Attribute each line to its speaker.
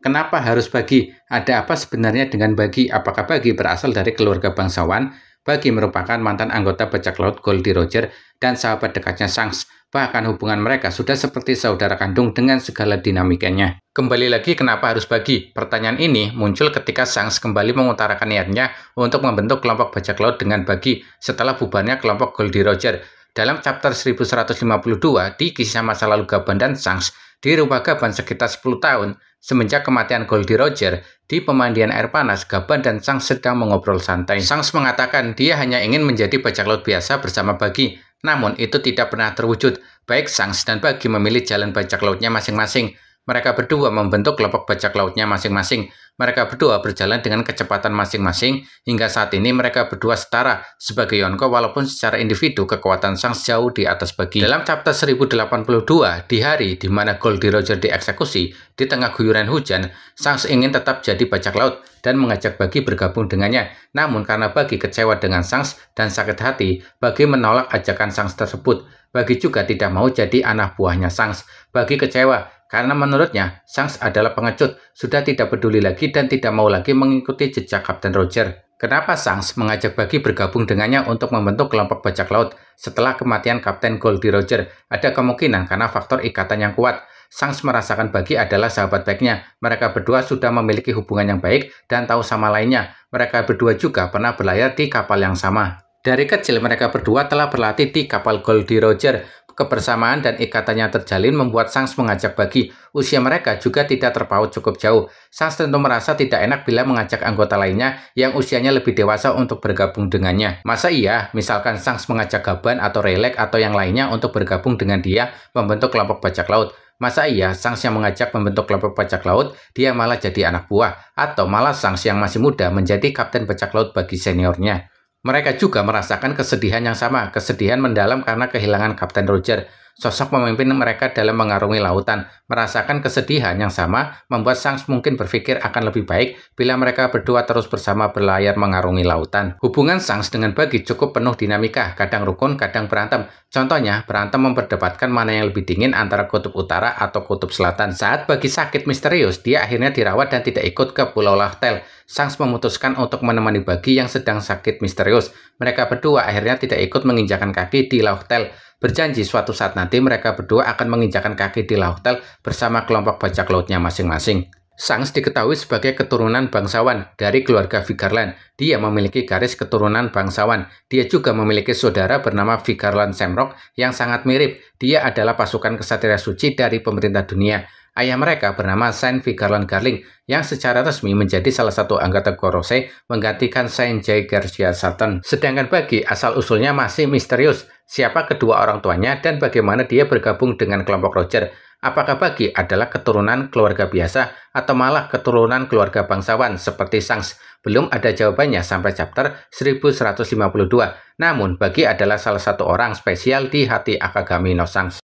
Speaker 1: Kenapa harus Bagi? Ada apa sebenarnya dengan Bagi? Apakah Bagi berasal dari keluarga bangsawan? Bagi merupakan mantan anggota bajak laut Goldie Roger dan sahabat dekatnya Shanks. Bahkan hubungan mereka sudah seperti saudara kandung dengan segala dinamikanya. Kembali lagi, kenapa harus Bagi? Pertanyaan ini muncul ketika Shanks kembali mengutarakan niatnya untuk membentuk kelompok bajak laut dengan Bagi setelah bubarnya kelompok Goldie Roger. Dalam chapter 1152 di kisah masa lalu Gaban dan Shanks di rumah Gaban sekitar 10 tahun semenjak kematian Goldie Roger, di pemandian air panas, Gaban dan Shanks sedang mengobrol santai. Shanks mengatakan dia hanya ingin menjadi bajak laut biasa bersama Bagi, namun itu tidak pernah terwujud. Baik Shanks dan Bagi memilih jalan bajak lautnya masing-masing. Mereka berdua membentuk kelompok bajak lautnya masing-masing. Mereka berdua berjalan dengan kecepatan masing-masing. Hingga saat ini mereka berdua setara sebagai Yonko, walaupun secara individu kekuatan Shanks jauh di atas Bagi. Dalam chapter 1082, di hari di mana Goldie Roger dieksekusi, di tengah guyuran hujan, Shanks ingin tetap jadi bajak laut dan mengajak Bagi bergabung dengannya. Namun karena Bagi kecewa dengan Shanks dan sakit hati, Bagi menolak ajakan Shanks tersebut. Bagi juga tidak mau jadi anak buahnya Shanks. Bagi kecewa karena menurutnya, Shanks adalah pengecut, sudah tidak peduli lagi dan tidak mau lagi mengikuti jejak Kapten Roger. Kenapa Shanks mengajak Bagi bergabung dengannya untuk membentuk kelompok bajak laut? Setelah kematian Kapten Goldie Roger, ada kemungkinan karena faktor ikatan yang kuat. Shanks merasakan Bagi adalah sahabat baiknya. Mereka berdua sudah memiliki hubungan yang baik dan tahu sama lainnya. Mereka berdua juga pernah berlayar di kapal yang sama. Dari kecil mereka berdua telah berlatih di kapal Goldie Roger. Kebersamaan dan ikatannya terjalin membuat Shanks mengajak Bagi. Usia mereka juga tidak terpaut cukup jauh. Shanks tentu merasa tidak enak bila mengajak anggota lainnya yang usianya lebih dewasa untuk bergabung dengannya. Masa iya, misalkan Shanks mengajak Gaban atau Rayleigh atau yang lainnya untuk bergabung dengan dia membentuk kelompok bajak laut? Masa iya Shanks yang mengajak membentuk kelompok bajak laut, dia malah jadi anak buah? Atau malah Shanks yang masih muda menjadi kapten bajak laut bagi seniornya? Mereka juga merasakan kesedihan yang sama, kesedihan mendalam karena kehilangan Kapten Roger. Sosok pemimpin mereka dalam mengarungi lautan, merasakan kesedihan yang sama, membuat Shanks mungkin berpikir akan lebih baik bila mereka berdua terus bersama berlayar mengarungi lautan. Hubungan Shanks dengan Bagi cukup penuh dinamika, kadang rukun, kadang berantem. Contohnya, berantem memperdebatkan mana yang lebih dingin antara kutub utara atau kutub selatan. Saat Bagi sakit misterius, dia akhirnya dirawat dan tidak ikut ke Pulau Lachtel. Shanks memutuskan untuk menemani Bagi yang sedang sakit misterius. Mereka berdua akhirnya tidak ikut menginjakan kaki di Lachtel. Berjanji suatu saat nanti mereka berdua akan menginjakan kaki di Lachtel bersama kelompok bajak lautnya masing-masing. Shanks diketahui sebagai keturunan bangsawan dari keluarga Vigeland. Dia memiliki garis keturunan bangsawan. Dia juga memiliki saudara bernama Vigeland Shamrock yang sangat mirip. Dia adalah pasukan kesatria suci dari pemerintah dunia. Ayah mereka bernama Saint Vigeland Garling yang secara resmi menjadi salah satu anggota Gorose menggantikan Saint J. Garcia Sutton. Sedangkan Bagi asal-usulnya masih misterius. Siapa kedua orang tuanya dan bagaimana dia bergabung dengan kelompok Roger? Apakah Bagi adalah keturunan keluarga biasa atau malah keturunan keluarga bangsawan seperti Shanks? Belum ada jawabannya sampai chapter 1152. Namun Bagi adalah salah satu orang spesial di hati Akagami no Shanks.